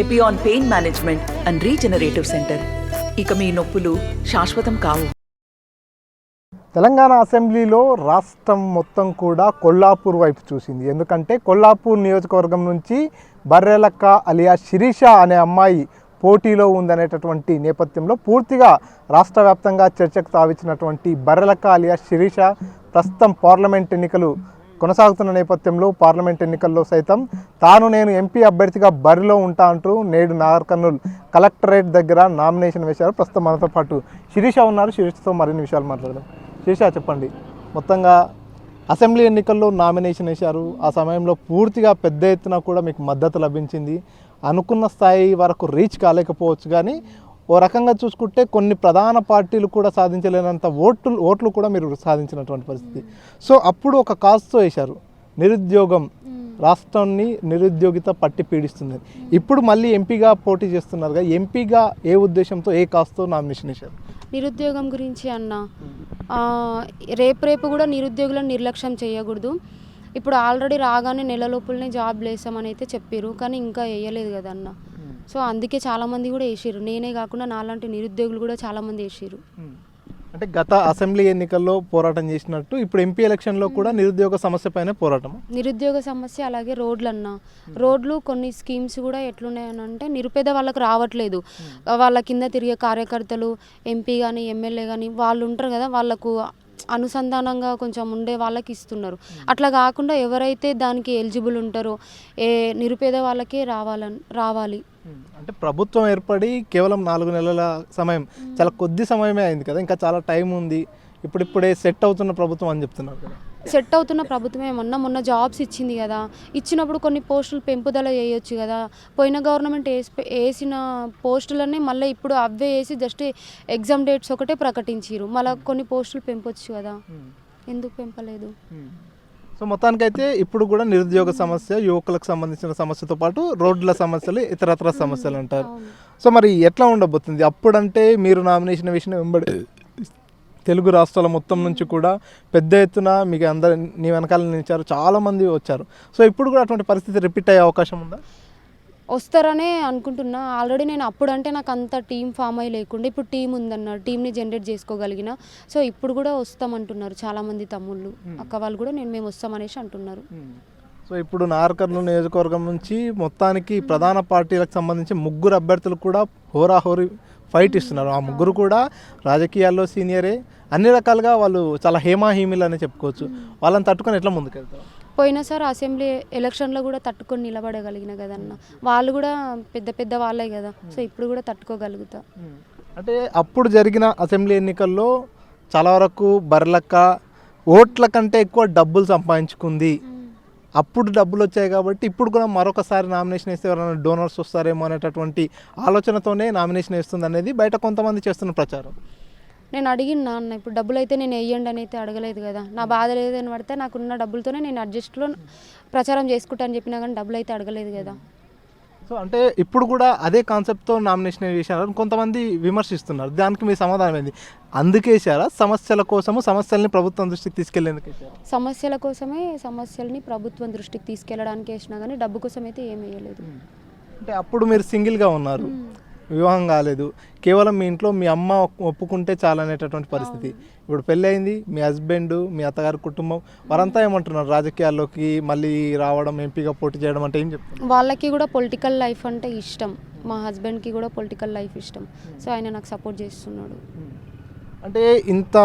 Epione pain management and regenerative centre. ఇక మీ నొప్పులు శాశ్వతం కావు. తెలంగాణ అసెంబ్లీలో రాష్ట్రం మొత్తం కూడా కొల్లాపూర్ వైపు చూసింది. ఎందుకంటే కొల్లాపూర్ నియోజకవర్గం నుంచి బర్రెలక్క అలియా శిరీష అనే అమ్మాయి పోటీలో ఉందనేటటువంటి నేపథ్యంలో పూర్తిగా రాష్ట్ర వ్యాప్తంగా చర్చకు తావిచ్చినటువంటి బర్రెలక్క అలియా శిరీష ప్రస్తుతం పార్లమెంట్ ఎన్నికలు కొనసాగుతున్న నేపథ్యంలో పార్లమెంట్ ఎన్నికల్లో సైతం నేను ఎంపీ అభ్యర్థిగా బరిలో ఉంటా అంటూ నేడు నాగర్ కర్నూల్ కలెక్టరేట్ దగ్గర నామినేషన్ వేశారు. ప్రస్తుతం మనతో పాటు శిరీష ఉన్నారు. శిరీషతో మరిన్ని విషయాలు మాట్లాడదాం. శిరీష, చెప్పండి, మొత్తంగా అసెంబ్లీ ఎన్నికల్లో నామినేషన్ వేశారు. ఆ సమయంలో పూర్తిగా పెద్ద ఎత్తున కూడా మీకు మద్దతు లభించింది. అనుకున్న స్థాయి వరకు రీచ్ కాలేకపోవచ్చు, కానీ ఓ రకంగా చూసుకుంటే కొన్ని ప్రధాన పార్టీలు కూడా సాధించలేనంత ఓట్లు కూడా మీరు సాధించినటువంటి పరిస్థితి. సో అప్పుడు ఒక కాజ్తో వేశారు, నిరుద్యోగం, రాష్ట్రాన్ని నిరుద్యోగిత పట్టి పీడిస్తుంది. ఇప్పుడు మళ్ళీ ఎంపీగా పోటీ చేస్తున్నారుగా, ఎంపీగా ఏ ఉద్దేశంతో ఏ కాజ్తో నామినేషన్ వేశారు? నిరుద్యోగం గురించి అన్న, రేపు కూడా నిరుద్యోగులను నిర్లక్ష్యం చేయకూడదు. ఇప్పుడు ఆల్రెడీ రాగానే నెల లోపలనే జాబ్ లేసామని అయితే చెప్పారు, కానీ ఇంకా వేయలేదు కదా అన్న. సో అందుకే చాలామంది కూడా వేసారు, నేనే కాకుండా నాలాంటి నిరుద్యోగులు కూడా చాలామంది వేసారు. అంటే గత అసెంబ్లీ ఎన్నికల్లో పోరాటం చేసినట్టు ఇప్పుడు ఎంపీ ఎలక్షన్లో కూడా నిరుద్యోగ సమస్య పైన పోరాటం. నిరుద్యోగ సమస్య, అలాగే రోడ్లు అన్న, రోడ్లు కొన్ని స్కీమ్స్ కూడా ఎట్లున్నాయని అంటే నిరుపేద వాళ్ళకు రావట్లేదు. వాళ్ళ కింద తిరిగే కార్యకర్తలు, ఎంపీ కానీ ఎమ్మెల్యే కానీ వాళ్ళు ఉంటారు కదా, వాళ్ళకు అనుసంధానంగా కొంచెం ఉండే వాళ్ళకి ఇస్తున్నారు. అట్లా కాకుండా ఎవరైతే దానికి ఎలిజిబుల్ ఉంటారో నిరుపేద వాళ్ళకే రావాలి. అంటే ప్రభుత్వం ఏర్పడి కేవలం 4 నెలల సమయం, చాలా కొద్ది సమయమే అయింది కదా, ఇంకా చాలా టైం ఉంది. ఇప్పుడిప్పుడే సెట్ అవుతున్న ప్రభుత్వం అని చెప్తున్నారు కదా. సెట్ అవుతున్న ప్రభుత్వం ఏమన్నా మొన్న జాబ్స్ ఇచ్చింది కదా, ఇచ్చినప్పుడు కొన్ని పోస్టులు పెంపుదల చేయొచ్చు కదా. పోయిన గవర్నమెంట్ వేసిన పోస్టులన్నీ మళ్ళీ ఇప్పుడు అవే వేసి జస్ట్ ఎగ్జామ్ డేట్స్ ఒకటే ప్రకటించారు. మళ్ళీ కొన్ని పోస్టులు పెంపొచ్చు కదా, ఎందుకు పెంపలేదు? సో మొత్తానికైతే ఇప్పుడు కూడా నిరుద్యోగ సమస్య, యువకులకు సంబంధించిన సమస్యతో పాటు రోడ్ల సమస్యలు, ఇతరత్ర సమస్యలు అంటారు. సో మరి ఎట్లా ఉండబోతుంది? అప్పుడంటే మీరు నామినేషన్ వేసిన వెంబడి తెలుగు రాష్ట్రాల మొత్తం నుంచి కూడా పెద్ద ఎత్తున మీకు నీ వెనకాల నిలిచారు, చాలామంది వచ్చారు. సో ఇప్పుడు కూడా అటువంటి పరిస్థితి రిపీట్ అయ్యే అవకాశం ఉందా? వస్తారనే అనుకుంటున్నా. ఆల్రెడీ నేను అప్పుడంటే నాకు అంత టీం ఫామ్ అయ్యి లేకుండా ఇప్పుడు టీం ఉందన్నారు, టీంని జనరేట్ చేసుకోగలిగిన. సో ఇప్పుడు కూడా వస్తామంటున్నారు చాలామంది తమ్ముళ్ళు, అక్క వాళ్ళు కూడా మేము వస్తామనేసి అంటున్నారు. సో ఇప్పుడు నాగర్ కర్నూల్ నియోజకవర్గం నుంచి మొత్తానికి ప్రధాన పార్టీలకు సంబంధించి 3 అభ్యర్థులు కూడా హోరాహోరీ ఫైట్ ఇస్తున్నారు. ఆ 3 కూడా రాజకీయాల్లో సీనియరే, అన్ని రకాలుగా వాళ్ళు చాలా హేమాహీమిలు అని చెప్పుకోవచ్చు. వాళ్ళని తట్టుకొని ఎట్లా ముందుకెళ్తారు? పోయినసారి అసెంబ్లీ ఎలక్షన్లో కూడా తట్టుకొని నిలబడగలిగిన కదన్న, వాళ్ళు కూడా పెద్ద వాళ్ళే కదా. సో ఇప్పుడు కూడా తట్టుకోగలుగుతా. అంటే అప్పుడు జరిగిన అసెంబ్లీ ఎన్నికల్లో చాలా వరకు బర్లక్క ఓట్ల కంటే ఎక్కువ డబ్బులు సంపాదించుకుంది. అప్పుడు డబ్బులు వచ్చాయి కాబట్టి ఇప్పుడు కూడా మరొకసారి నామినేషన్ వేస్తే ఎవరైనా డోనర్స్ వస్తారేమో అనేటటువంటి ఆలోచనతోనే నామినేషన్ వేస్తుంది అనేది బయట కొంతమంది చేస్తున్న ప్రచారం. నేను అడిగిన నాన్న, ఇప్పుడు డబ్బులు అయితే నేను వేయండి అని అయితే అడగలేదు కదా. నా బాధ లేదని పడితే నాకున్న డబ్బులతోనే నేను అడ్జస్ట్లో ప్రచారం చేసుకుంటా అని చెప్పినా, కానీ డబ్బులు అయితే అడగలేదు కదా. సో అంటే ఇప్పుడు కూడా అదే కాన్సెప్ట్తో నామినేషన్ వేసారని కొంతమంది విమర్శిస్తున్నారు. దానికి మీ సమాధానం ఏంది? అందుకేసారా, సమస్యల కోసము సమస్యల్ని ప్రభుత్వం దృష్టికి తీసుకెళ్లేందుకు వేసారా? సమస్యల కోసమే, సమస్యల్ని ప్రభుత్వం దృష్టికి తీసుకెళ్ళడానికి వేసినా, కానీ డబ్బు కోసం అయితే ఏం వేయలేదు. అంటే అప్పుడు మీరు సింగిల్గా ఉన్నారు, వివాహం కాలేదు, కేవలం మీ ఇంట్లో మీ అమ్మ ఒప్పుకుంటే చాలనేటటువంటి పరిస్థితి. ఇప్పుడు పెళ్ళి అయింది, మీ హస్బెండ్, మీ అత్తగారి కుటుంబం వారంతా ఏమంటున్నారు? రాజకీయాల్లోకి మళ్ళీ రావడం, ఎంపీగా పోటీ చేయడం అంటే ఏం చెప్తారు? వాళ్ళకి కూడా పొలిటికల్ లైఫ్ అంటే ఇష్టం, మా హస్బెండ్కి కూడా పొలిటికల్ లైఫ్ ఇష్టం. సో ఆయన నాకు సపోర్ట్ చేస్తున్నాడు. అంటే ఇంత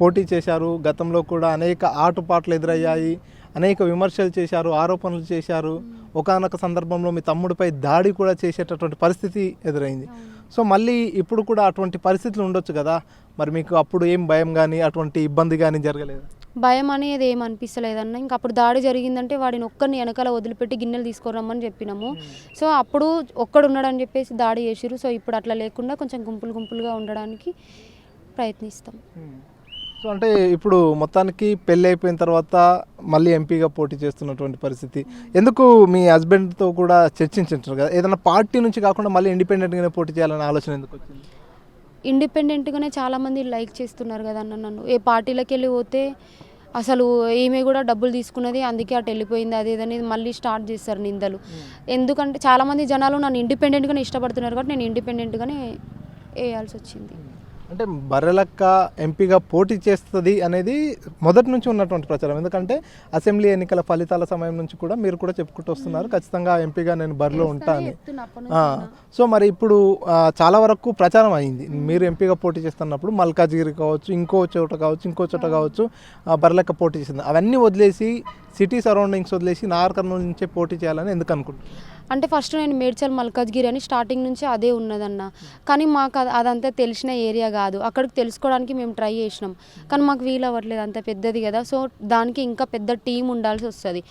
పోటీ చేశారు, గతంలో కూడా అనేక ఆటుపాట్లు ఎదురయ్యాయి, అనేక విమర్శలు చేశారు, ఆరోపణలు చేశారు. ఒకానొక సందర్భంలో మీ తమ్ముడిపై దాడి కూడా చేసేటటువంటి పరిస్థితి ఎదురైంది. సో మళ్ళీ ఇప్పుడు కూడా అటువంటి పరిస్థితులు ఉండొచ్చు కదా, మరి మీకు అప్పుడు ఏం భయం కానీ అటువంటి ఇబ్బంది కానీ జరగలేదు? భయం అనేది ఏం అనిపిస్తలేదన్న. ఇంకా అప్పుడు దాడి జరిగిందంటే వాడిని ఒక్కరిని వెనకాల వదిలిపెట్టి గిన్నెలు తీసుకురమ్మని చెప్పినాము. సో అప్పుడు ఒక్కడు ఉన్నాడని చెప్పేసి దాడి చేసిరు. సో ఇప్పుడు అట్లా లేకుండా కొంచెం గుంపులుగా ఉండడానికి ప్రయత్నిస్తాం. సో అంటే ఇప్పుడు మొత్తానికి పెళ్ళి అయిపోయిన తర్వాత మళ్ళీ ఎంపీగా పోటీ చేస్తున్నటువంటి పరిస్థితి, ఎందుకు మీ హస్బెండ్తో కూడా చర్చించారు కదా, ఏదైనా పార్టీ నుంచి కాకుండా మళ్ళీ ఇండిపెండెంట్గానే పోటీ చేయాలనే ఆలోచన ఎందుకు వచ్చింది? ఇండిపెండెంట్గానే చాలామంది లైక్ చేస్తున్నారు కదా అన్న నన్ను. ఏ పార్టీలకు వెళ్ళి పోతే అసలు ఈమె కూడా డబ్బులు తీసుకున్నది అందుకే అటు వెళ్ళిపోయింది అది ఇదని మళ్ళీ స్టార్ట్ చేస్తారు నిందలు. ఎందుకంటే చాలామంది జనాలు నన్ను ఇండిపెండెంట్గానే ఇష్టపడుతున్నారు కాబట్టి నేను ఇండిపెండెంట్గానే వేయాల్సి వచ్చింది. అంటే బర్రెలక్క ఎంపీగా పోటీ చేస్తుంది అనేది మొదటి నుంచి ఉన్నటువంటి ప్రచారం. ఎందుకంటే అసెంబ్లీ ఎన్నికల ఫలితాల సమయం నుంచి కూడా మీరు కూడా చెప్పుకుంటూ వస్తున్నారు ఖచ్చితంగా ఎంపీగా నేను బరిలో ఉంటాను. సో మరి ఇప్పుడు చాలా వరకు ప్రచారం అయింది మీరు ఎంపీగా పోటీ చేస్తున్నప్పుడు మల్కాజ్గిరి కావచ్చు, ఇంకో చోట కావచ్చు బర్రెలక్క పోటీ చేస్తుంది. అవన్నీ వదిలేసి సిటీ సరౌండింగ్స్ వదిలేసి నాగర్ కర్నూలు నుంచే పోటీ చేయాలని ఎందుకు అనుకుంటున్నాను? అంటే ఫస్ట్ నేను మేడ్చల్ మల్కాజ్గిరి అని స్టార్టింగ్ నుంచి అదే ఉన్నదన్న, కానీ మాకు అదంతా తెలిసిన ఏరియా కాదు. అక్కడికి తెలుసుకోవడానికి మేము ట్రై చేసినాం కానీ మాకు వీలు అవ్వట్లేదు, అంత పెద్దది కదా. సో దానికి ఇంకా పెద్ద టీం ఉండాల్సి వస్తుంది.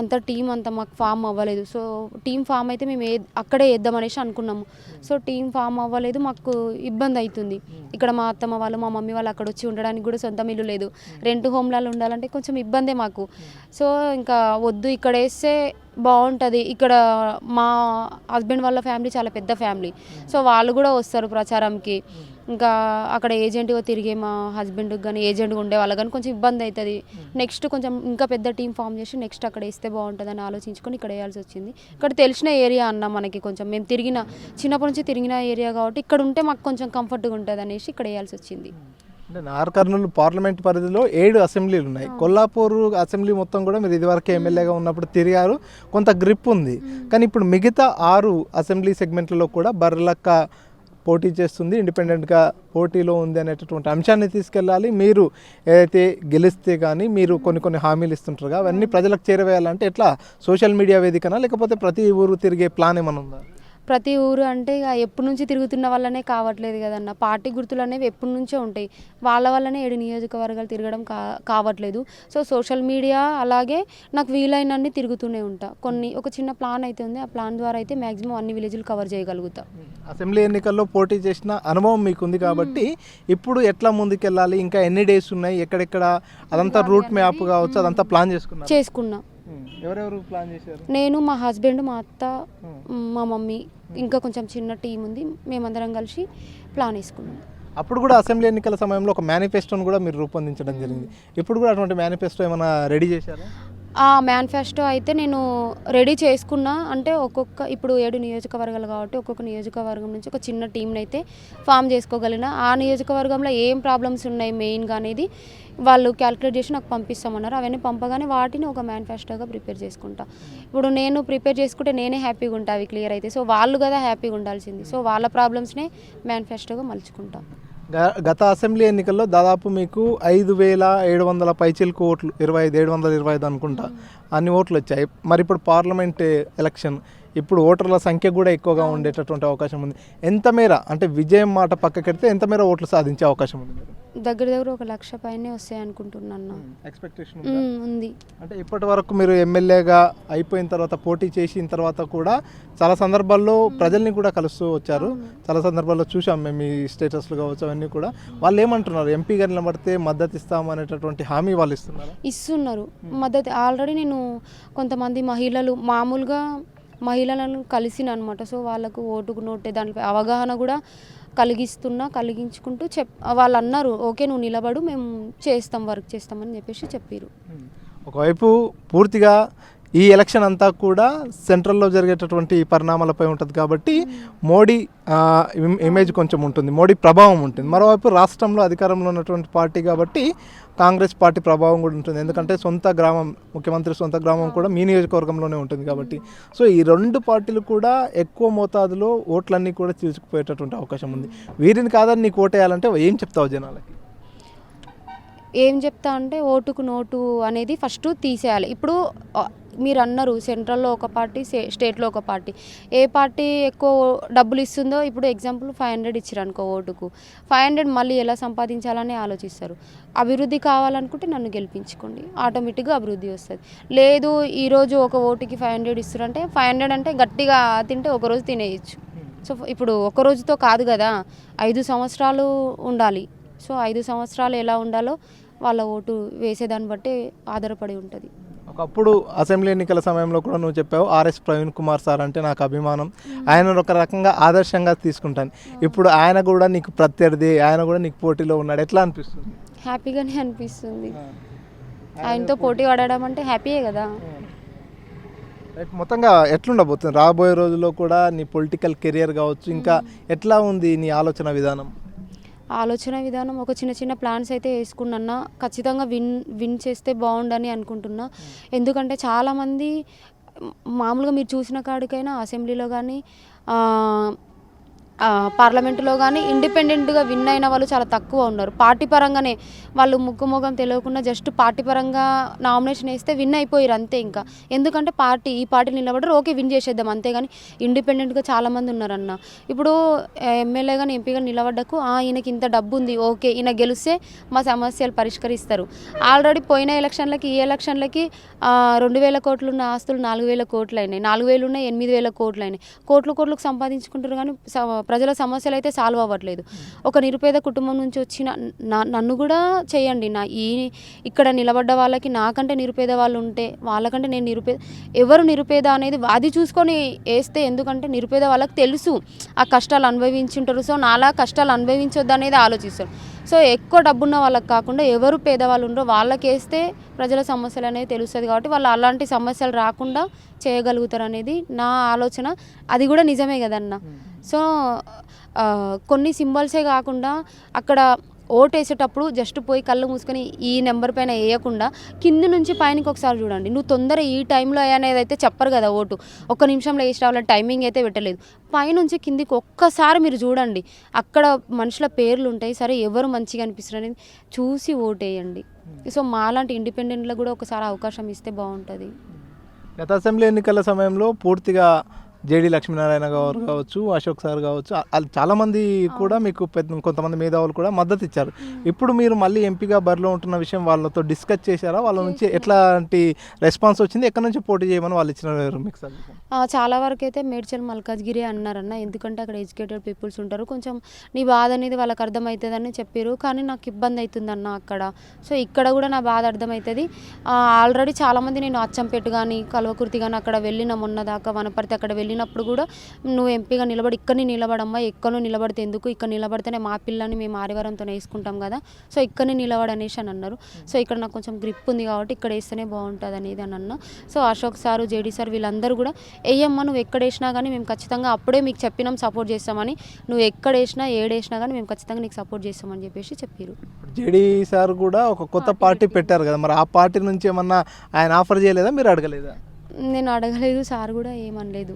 అంత టీం అంతా మాకు ఫామ్ అవ్వలేదు. సో టీం ఫామ్ అయితే మేము అక్కడే వేద్దామనేసి అనుకున్నాము. సో టీం ఫామ్ అవ్వలేదు, మాకు ఇబ్బంది అవుతుంది. ఇక్కడ మా అత్తమ్మ వాళ్ళు మా మమ్మీ వాళ్ళు అక్కడ వచ్చి ఉండడానికి కూడా సొంతం ఇల్లు లేదు, రెంట్ హోమ్లలో ఉండాలంటే కొంచెం ఇబ్బందే మాకు. సో ఇంకా వద్దు, ఇక్కడ వేస్తే బాగుంటుంది. ఇక్కడ మా హస్బెండ్ వాళ్ళ ఫ్యామిలీ చాలా పెద్ద ఫ్యామిలీ, సో వాళ్ళు కూడా వస్తారు ప్రచారంకి. ఇంకా అక్కడ ఏజెంట్గా తిరిగే మా హస్బెండ్కి కానీ ఏజెంట్గా ఉండే వాళ్ళకి కానీ కొంచెం ఇబ్బంది అవుతుంది. నెక్స్ట్ కొంచెం ఇంకా పెద్ద టీం ఫామ్ చేసి నెక్స్ట్ అక్కడ వేస్తే బాగుంటుంది అని ఆలోచించుకొని ఇక్కడ వేయాల్సి వచ్చింది. ఇక్కడ తెలిసిన ఏరియా అన్న మనకి, కొంచెం మేము చిన్నప్పటి నుంచి తిరిగిన ఏరియా కాబట్టి ఇక్కడ ఉంటే మాకు కొంచెం కంఫర్ట్గా ఉంటుంది అనేసి ఇక్కడ వేయాల్సి వచ్చింది. అంటే నాగర్ కర్నూలు పార్లమెంట్ పరిధిలో 7 అసెంబ్లీలు ఉన్నాయి. కొల్లాపూర్ అసెంబ్లీ మొత్తం కూడా మీరు ఇదివరకే ఎమ్మెల్యేగా ఉన్నప్పుడు తిరిగారు, కొంత గ్రిప్ ఉంది. కానీ ఇప్పుడు మిగతా 6 అసెంబ్లీ సెగ్మెంట్లలో కూడా బర్రెలక్క పోటీ చేస్తుంది, ఇండిపెండెంట్గా పోటీలో ఉంది అనేటటువంటి అంశాన్ని తీసుకెళ్ళాలి. మీరు ఏదైతే గెలిస్తే కానీ మీరు కొన్ని హామీలు ఇస్తుంటారు అవన్నీ ప్రజలకు చేరవేయాలంటే ఎట్లా, సోషల్ మీడియా వేదికనా లేకపోతే ప్రతి ఊరు తిరిగే ప్లాన్ ఏమైనా ఉందా? ప్రతి ఊరు అంటే ఇక ఎప్పటి నుంచి తిరుగుతున్న వల్లనే కావట్లేదు కదన్న. పార్టీ గుర్తులు అనేవి ఎప్పటి నుంచో ఉంటాయి, వాళ్ళ వల్లనే 7 నియోజకవర్గాలు తిరగడం కావట్లేదు. సో సోషల్ మీడియా అలాగే నాకు వీలైనన్ని తిరుగుతూనే ఉంటా. ఒక చిన్న ప్లాన్ అయితే ఉంది, ఆ ప్లాన్ ద్వారా అయితే మ్యాక్సిమం అన్ని విలేజ్లు కవర్ చేయగలుగుతా. అసెంబ్లీ ఎన్నికల్లో పోటీ చేసిన అనుభవం మీకు ఉంది కాబట్టి ఇప్పుడు ఎట్లా ముందుకెళ్ళాలి, ఇంకా ఎన్ని డేస్ ఉన్నాయి, ఎక్కడెక్కడ అదంతా రూట్ మ్యాప్ కావచ్చు అదంతా ప్లాన్ చేసుకున్నా. ఎవరెవరు ప్లాన్ చేశారు? నేను, మా హస్బెండ్, మా అత్త, మా మమ్మీ, ఇంకా కొంచెం చిన్న టీం ఉంది, మేమందరం కలిసి ప్లాన్ వేసుకున్నాం. అప్పుడు కూడా అసెంబ్లీ ఎన్నికల సమయంలో ఒక మేనిఫెస్టోను కూడా మీరు రూపొందించడం జరిగింది. ఇప్పుడు కూడా అటువంటి మేనిఫెస్టో ఏమైనా రెడీ చేశారా? ఆ మేనిఫెస్టో అయితే నేను రెడీ చేసుకున్నా. అంటే ఇప్పుడు 7 నియోజకవర్గాలు కాబట్టి ఒక్కొక్క నియోజకవర్గం నుంచి ఒక చిన్న టీంని అయితే ఫామ్ చేసుకోగలిగిన. ఆ నియోజకవర్గంలో ఏం ప్రాబ్లమ్స్ ఉన్నాయి మెయిన్గా అనేది వాళ్ళు క్యాలిక్యులేట్ చేసి నాకు పంపిస్తామన్నారు. అవన్నీ పంపగానే వాటిని ఒక మేనిఫెస్టోగా ప్రిపేర్ చేసుకుంటా. ఇప్పుడు నేను ప్రిపేర్ చేసుకుంటే నేనే హ్యాపీగా ఉంటా, అవి క్లియర్ అయితే. సో వాళ్ళు కదా హ్యాపీగా ఉండాల్సింది, సో వాళ్ళ ప్రాబ్లమ్స్నే మేనిఫెస్టోగా మలుచుకుంటా. గత అసెంబ్లీ ఎన్నికల్లో దాదాపు మీకు 5,700 పైచిలకు ఓట్లు, 725 అనుకుంటా అన్ని ఓట్లు వచ్చాయి. మరి ఇప్పుడు పార్లమెంట్ ఎలక్షన్, ఇప్పుడు ఓటర్ల సంఖ్య కూడా ఎక్కువగా ఉండేటటువంటి అవకాశం ఉంది. ఎంత మేర అంటే విజయం మాట పక్కకెడితే ఎంత మేర ఓట్లు సాధించే అవకాశం ఉంది? దగ్గర 1,00,000 పైనే వస్తాయి అనుకుంటున్నాను. ఎక్స్పెక్టేషన్ ఉంది. అంటే ఇప్పటి వరకు మీరు ఎమ్మెల్యేగా అయిపోయిన తర్వాత పోటీ చేసిన తర్వాత కూడా చాలా సందర్భాల్లో ప్రజల్ని కూడా కలుస్తూ వచ్చారు. చాలా సందర్భాల్లో చూసాం మేము ఈ స్టేటస్లు కావచ్చు అవన్నీ కూడా. వాళ్ళు ఏమంటున్నారు, ఎంపీ గారు నిలబడితే మద్దతు ఇస్తాం అనేటటువంటి హామీ వాళ్ళు ఇస్తున్నారు మద్దతు. ఆల్రెడీ నేను కొంతమంది మామూలుగా మహిళలను కలిసిన అనమాట. సో వాళ్ళకు ఓటుకు నోటే దానిపై అవగాహన కూడా కలిగించుకుంటూ వాళ్ళు అన్నారు, ఓకే నువ్వు నిలబడు, మేము వర్క్ చేస్తామని చెప్పేసి చెప్పారు. ఒకవైపు పూర్తిగా ఈ ఎలక్షన్ అంతా కూడా సెంట్రల్లో జరిగేటటువంటి పరిణామాలపై ఉంటుంది కాబట్టి మోడీ ఇమేజ్ కొంచెం ఉంటుంది, మోడీ ప్రభావం ఉంటుంది. మరోవైపు రాష్ట్రంలో అధికారంలో ఉన్నటువంటి పార్టీ కాబట్టి కాంగ్రెస్ పార్టీ ప్రభావం కూడా ఉంటుంది. ఎందుకంటే ముఖ్యమంత్రి సొంత గ్రామం కూడా మీ నియోజకవర్గంలోనే ఉంటుంది కాబట్టి. సో ఈ 2 పార్టీలు కూడా ఎక్కువ మోతాదులో ఓట్లన్నీ కూడా తీసుకుపోయేటటువంటి అవకాశం ఉంది. వీరిని కాదని నీకు ఓటేయాలంటే ఏం చెప్తావు జనాలకి? ఏం చెప్తా అంటే ఓటుకు నోటు అనేది ఫస్ట్ తీసేయాలి. ఇప్పుడు మీరు అన్నారు సెంట్రల్లో ఒక పార్టీ, స్టేట్లో ఒక పార్టీ. ఏ పార్టీ ఎక్కువ డబ్బులు ఇస్తుందో, ఇప్పుడు ఎగ్జాంపుల్ 500 ఇచ్చారు అనుకో ఓటుకు, 500 మళ్ళీ ఎలా సంపాదించాలని ఆలోచిస్తారు. అభివృద్ధి కావాలనుకుంటే నన్ను గెలిపించుకోండి, ఆటోమేటిక్గా అభివృద్ధి వస్తుంది. లేదు ఈరోజు ఒక ఓటుకి 500 ఇస్తారంటే 500 అంటే గట్టిగా తింటే ఒకరోజు తినేయచ్చు. సో ఇప్పుడు ఒక రోజుతో కాదు కదా, 5 సంవత్సరాలు ఉండాలి. సో 5 సంవత్సరాలు ఎలా ఉండాలో వాళ్ళ ఓటు వేసేదాన్ని బట్టి ఆధారపడి ఉంటుంది. ఒకప్పుడు అసెంబ్లీ ఎన్నికల సమయంలో కూడా నువ్వు చెప్పావు ఆర్ఎస్ ప్రవీణ్ కుమార్ సార్ అంటే నాకు అభిమానం, ఆయన ఒక రకంగా ఆదర్శంగా తీసుకుంటాను. ఇప్పుడు ఆయన కూడా నీకు ప్రత్యర్థి, ఆయన కూడా నీకు పోటీలో ఉన్నాడు, ఎట్లా అనిపిస్తుంది? హ్యాపీగానే అనిపిస్తుంది. ఆయనతో పోటీ పడడం అంటే హ్యాపీయే కదా. రైట్, మొత్తంగా ఎట్లుండబోతుంది రాబోయే రోజుల్లో కూడా నీ పొలిటికల్ కెరియర్ కావచ్చు, ఇంకా ఎట్లా ఉంది నీ ఆలోచన విధానం? ఆలోచన విధానం ఒక చిన్న చిన్న ప్లాన్స్ అయితే వేసుకున్నా, ఖచ్చితంగా విన్ చేస్తే బాగుండని అనుకుంటున్నా. ఎందుకంటే చాలామంది మామూలుగా మీరు చూసిన కాడికైనా అసెంబ్లీలో కానీ పార్లమెంటులో కానీ ఇండిపెండెంట్గా విన్ అయిన వాళ్ళు చాలా తక్కువ ఉన్నారు. పార్టీ పరంగానే వాళ్ళు ముఖం తెలియకుండా జస్ట్ పార్టీ పరంగా నామినేషన్ వేస్తే విన్ అయిపోయారు అంతే. ఇంకా ఎందుకంటే ఈ పార్టీ నిలబడరు, ఓకే విన్ చేసేద్దాం అంతేగాని ఇండిపెండెంట్గా చాలామంది ఉన్నారన్న. ఇప్పుడు ఎమ్మెల్యే కానీ ఎంపీ కానీ నిలబడ్డకు ఈయనకి ఇంత డబ్బు ఉంది, ఓకే ఈయన గెలిస్తే మా సమస్యలు పరిష్కరిస్తారు. ఆల్రెడీ పోయిన ఎలక్షన్లకి ఈ ఎలక్షన్లకి 2,000 కోట్లు ఉన్న ఆస్తులు 4,000 కోట్లు అయినాయి, 4,000 ఉన్నాయి 8,000 కోట్లు అయినాయి. కోట్లకు సంపాదించుకుంటారు కానీ ప్రజల సమస్యలు అయితే సాల్వ్ అవ్వట్లేదు. ఒక నిరుపేద కుటుంబం నుంచి వచ్చిన నన్ను కూడా చేయండి, ఇక్కడ నిలబడ్డ వాళ్ళకి నాకంటే నిరుపేద వాళ్ళు ఉంటే వాళ్ళకంటే నేను ఎవరు నిరుపేద అనేది అది చూసుకొని వేస్తే, ఎందుకంటే నిరుపేద వాళ్ళకి తెలుసు ఆ కష్టాలు అనుభవించుంటారు. సో నాలా కష్టాలు అనుభవించొద్దు అనేది ఆలోచిస్తారు. సో ఎక్కువ డబ్బున్న వాళ్ళకి కాకుండా ఎవరు పేదవాళ్ళు ఉండరో వాళ్ళకి వేస్తే ప్రజల సమస్యలు అనేది తెలుస్తుంది. కాబట్టి వాళ్ళు అలాంటి సమస్యలు రాకుండా చేయగలుగుతారు అనేది నా ఆలోచన. అది కూడా నిజమే కదన్న. సో కొన్ని సింబల్సే కాకుండా అక్కడ ఓటు వేసేటప్పుడు జస్ట్ పోయి కళ్ళు మూసుకొని ఈ నెంబర్ పైన వేయకుండా కింద నుంచి పైనకి ఒకసారి చూడండి. నువ్వు తొందర ఈ టైంలో అనేది అయితే చెప్పరు కదా, ఓటు 1 నిమిషంలో వేసి రావాలని టైమింగ్ అయితే పెట్టలేదు. పైనుంచి కిందికి ఒక్కసారి మీరు చూడండి, అక్కడ మనుషుల పేర్లు ఉంటాయి. సరే ఎవరు మంచిగా అనిపిస్తారు అనేది చూసి ఓటు వేయండి. సో మాలాంటి ఇండిపెండెంట్లో కూడా ఒకసారి అవకాశం ఇస్తే బాగుంటుంది. గత అసెంబ్లీ ఎన్నికల సమయంలో పూర్తిగా జేడీ లక్ష్మీనారాయణ గారు కావచ్చు, అశోక్ సార్ కావచ్చు, చాలామంది కూడా మీకు కొంతమంది మేధావులు కూడా మద్దతు ఇచ్చారు. ఇప్పుడు మీరు మళ్ళీ ఎంపీగా బరిలో ఉంటున్న విషయం వాళ్ళతో డిస్కస్ చేశారా? వాళ్ళ నుంచి ఎట్లాంటి రెస్పాన్స్ వచ్చింది? ఎక్కడి నుంచి పోటీ చేయమని వాళ్ళు ఇచ్చిన మీకు? చాలా వరకు అయితే మేడ్చల్ మల్కాజ్గిరి అన్నారన్న, ఎందుకంటే అక్కడ ఎడ్యుకేటెడ్ పీపుల్స్ ఉంటారు, కొంచెం నీ బాధ అనేది వాళ్ళకి అర్థమవుతుందని చెప్పారు. కానీ నాకు ఇబ్బంది అవుతుందన్న అక్కడ. సో ఇక్కడ కూడా నా బాధ అర్థమవుతుంది. ఆల్రెడీ చాలామంది నేను అచ్చంపేట కానీ కల్వకుర్తి కానీ అక్కడ వెళ్ళిన మొన్న దాకా వనపర్తి అక్కడ వెళ్ళినప్పుడు కూడా నువ్వు ఎంపీగా నిలబడి ఇక్కడనే నిలబడమ్మా, ఎక్కడో నిలబడితే ఎందుకు, ఇక్కడ నిలబడితేనే మా పిల్లని మేము ఆదివారంతో వేసుకుంటాం కదా, సో ఇక్కడనే నిలబడనేసి అని అన్నారు. సో ఇక్కడ నాకు కొంచెం గ్రిప్ ఉంది కాబట్టి ఇక్కడ వేస్తేనే బాగుంటుంది అనేది అని అన్న. So Ashok sir, JD sir వీళ్ళందరూ కూడా వేయమ్మా నువ్వు ఎక్కడ వేసినా కానీ మేము ఖచ్చితంగా అప్పుడే మీకు చెప్పినాం సపోర్ట్ చేస్తామని, నువ్వు ఎక్కడ వేసినా ఏడేసినా కానీ మేము ఖచ్చితంగా నీకు సపోర్ట్ చేస్తామని చెప్పేసి చెప్పారు. జేడీ సార్ కూడా ఒక కొత్త పార్టీ పెట్టారు కదా, మరి ఆ పార్టీ నుంచి ఏమన్నా ఆయన ఆఫర్ చేయలేదా, మీరు అడగలేదా? నేను అడగలేదు, సార్ కూడా ఏమనలేదు.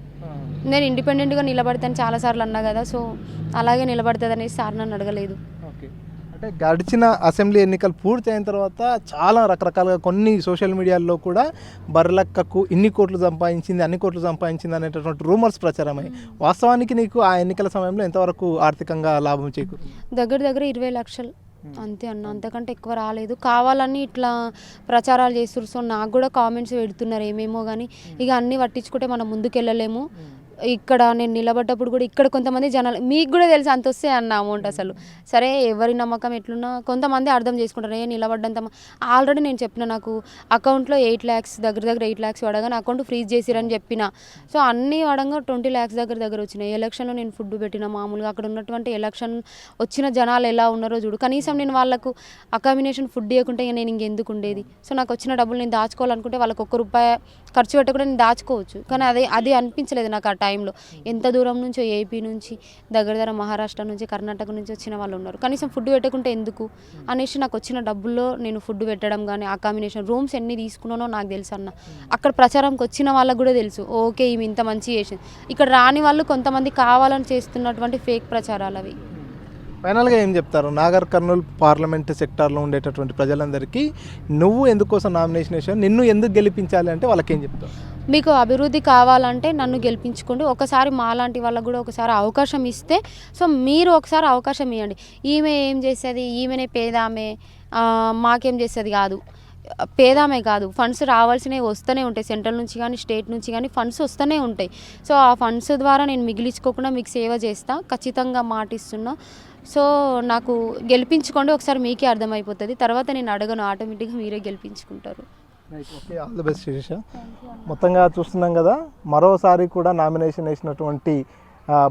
నేను ఇండిపెండెంట్గా నిలబడతాను చాలాసార్లు అన్నా కదా, సో అలాగే నిలబడుతుంది అనేసి సార్ నన్ను అడగలేదు. ఓకే, అంటే గడిచిన అసెంబ్లీ ఎన్నికలు పూర్తి అయిన తర్వాత చాలా రకరకాలుగా కొన్ని సోషల్ మీడియాల్లో కూడా బర్లక్కకు ఇన్ని కోట్లు సంపాదించింది, అన్ని కోట్లు సంపాదించింది అనేటటువంటి రూమర్స్ ప్రచారమై, వాస్తవానికి నీకు ఆ ఎన్నికల సమయంలో ఎంతవరకు ఆర్థికంగా లాభం చేకూరింది? దగ్గర 20 లక్షలు అంతే అన్న, అంతకంటే ఎక్కువ రాలేదు. కావాలని ఇట్లా ప్రచారాలు చేస్తారు. సో నాకు కూడా కామెంట్స్ పెడుతున్నారు ఏమేమో, కానీ ఇక అన్నీ పట్టించుకుంటే మనం ముందుకెళ్ళలేము. ఇక్కడ నేను నిలబడ్డప్పుడు కూడా ఇక్కడ కొంతమంది జనాలు, మీకు కూడా తెలుసు అంత వస్తే అన్న అమౌంట్ అసలు. సరే ఎవరి నమ్మకం ఎట్లున్నా కొంతమంది అర్థం చేసుకుంటారు, నిలబడ్డంత. ఆల్రెడీ నేను చెప్పిన నాకు అకౌంట్లో 8 lakhs దగ్గర 8 lakhs పడగానే అకౌంట్ ఫ్రీజ్ చేసిరని చెప్పిన. సో అన్నీ పడంగా 20 lakhs దగ్గర వచ్చినాయి. ఎలక్షన్లో నేను ఫుడ్ పెట్టిన, మామూలుగా అక్కడ ఉన్నటువంటి ఎలక్షన్ వచ్చిన జనాలు ఎలా ఉన్నారో చూడు. కనీసం నేను వాళ్ళకు అకామినేషన్ ఫుడ్ ఇవ్వకుంటే నేను ఇంకెందుకు ఉండేది. సో నాకు వచ్చిన డబ్బులు నేను దాచుకోవాలనుకుంటే వాళ్ళకి ₹1 ఖర్చు పెట్టకుండా నేను దాచుకోవచ్చు. కానీ అది అనిపించలేదు నాకు ఆ టైంలో. ఎంత దూరం నుంచో ఏపీ నుంచి దగ్గర మహారాష్ట్ర నుంచి కర్ణాటక నుంచి వచ్చిన వాళ్ళు ఉన్నారు, కనీసం ఫుడ్ పెట్టకుంటే ఎందుకు అనేసి నాకు వచ్చిన డబ్బుల్లో నేను ఫుడ్ పెట్టడం కానీ అకామినేషన్ రూమ్స్ ఎన్ని తీసుకున్నానో నాకు తెలుసు అన్న. అక్కడ ప్రచారంకి వచ్చిన వాళ్ళకు కూడా తెలుసు, ఓకే ఈమె ఇంత మంచి చేసింది. ఇక్కడ రాని వాళ్ళు కొంతమంది కావాలని చేస్తున్నటువంటి ఫేక్ ప్రచారాలు అవి. ఫైనల్గా ఏం చెప్తారు నాగర్ కర్నూల్ పార్లమెంట్ సెక్టార్లో ఉండేటటువంటి ప్రజలందరికీ నువ్వు ఎందుకోసం నామినేషన్ వేసావు, నిన్ను ఎందుకు గెలిపించాలి అంటే వాళ్ళకి ఏం చెప్తావు? మీకు అభివృద్ధి కావాలంటే నన్ను గెలిపించుకోండి. ఒకసారి మాలాంటి వాళ్ళకు కూడా ఒకసారి అవకాశం ఇస్తే, సో మీరు ఒకసారి అవకాశం ఇవ్వండి. ఈమె ఏం చేస్తుంది, ఈమెనే పేదామే, మాకేం చేస్తుంది కాదు, పేదామే కాదు, ఫండ్స్ రావాల్సినవి వస్తూనే ఉంటాయి. సెంట్రల్ నుంచి కానీ స్టేట్ నుంచి కానీ ఫండ్స్ వస్తూనే ఉంటాయి. సో ఆ ఫండ్స్ ద్వారా నేను మిగిలించుకోకుండా మీకు సేవ చేస్తా, ఖచ్చితంగా మాటిస్తున్నా. సో నాకు గెలిపించుకోండి, ఒకసారి మీకే అర్థమైపోతుంది. తర్వాత నేను అడగను, ఆటోమేటిక్గా మీరే గెలిపించుకుంటారు. Okay, all the best Sirisha. మొత్తంగా చూస్తున్నాం కదా, మరోసారి కూడా నామినేషన్ వేసినటువంటి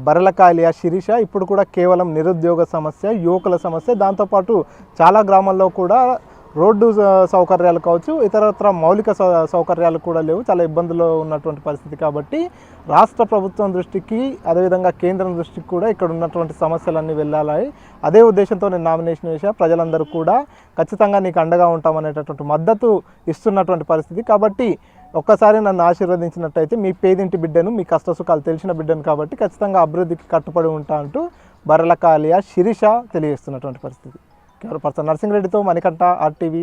బర్రెలకాయ శిరీష ఇప్పుడు కూడా కేవలం నిరుద్యోగ సమస్య, యువకుల సమస్య, దాంతోపాటు చాలా గ్రామాల్లో కూడా రోడ్డు సౌకర్యాలు కావచ్చు, ఇతరత్ర మౌలిక సౌకర్యాలు కూడా లేవు, చాలా ఇబ్బందుల్లో ఉన్నటువంటి పరిస్థితి. కాబట్టి రాష్ట్ర ప్రభుత్వం దృష్టికి, అదేవిధంగా కేంద్రం దృష్టికి కూడా ఇక్కడ ఉన్నటువంటి సమస్యలన్నీ వెళ్ళాలి. అదే ఉద్దేశంతో నేను నామినేషన్ వేసా. ప్రజలందరూ కూడా ఖచ్చితంగా నీకు అండగా ఉంటామనేటటువంటి మద్దతు ఇస్తున్నటువంటి పరిస్థితి. కాబట్టి ఒక్కసారి నన్ను ఆశీర్వదించినట్టయితే మీ పేదింటి బిడ్డను, మీ కష్టసుఖాలు తెలిసిన బిడ్డను, కాబట్టి ఖచ్చితంగా అభివృద్ధికి కట్టుబడి ఉంటా అంటూ బర్రెలకాయ శిరీష తెలియజేస్తున్నటువంటి పరిస్థితి. పర్సన్ నర్సింగ్ రెడ్డితో మణికంఠ, RTV,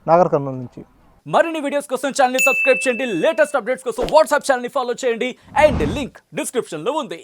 నాగర్ కర్నూలు నుంచి. మరిన్ని వీడియోస్ కోసం ఛానల్ ని సబ్స్క్రైబ్ చేయండి. లేటెస్ట్ అప్డేట్స్ కోసం వాట్సాప్ ఛానల్ ని ఫాలో చేయండి. అండ్ లింక్ డిస్క్రిప్షన్ లో ఉంది.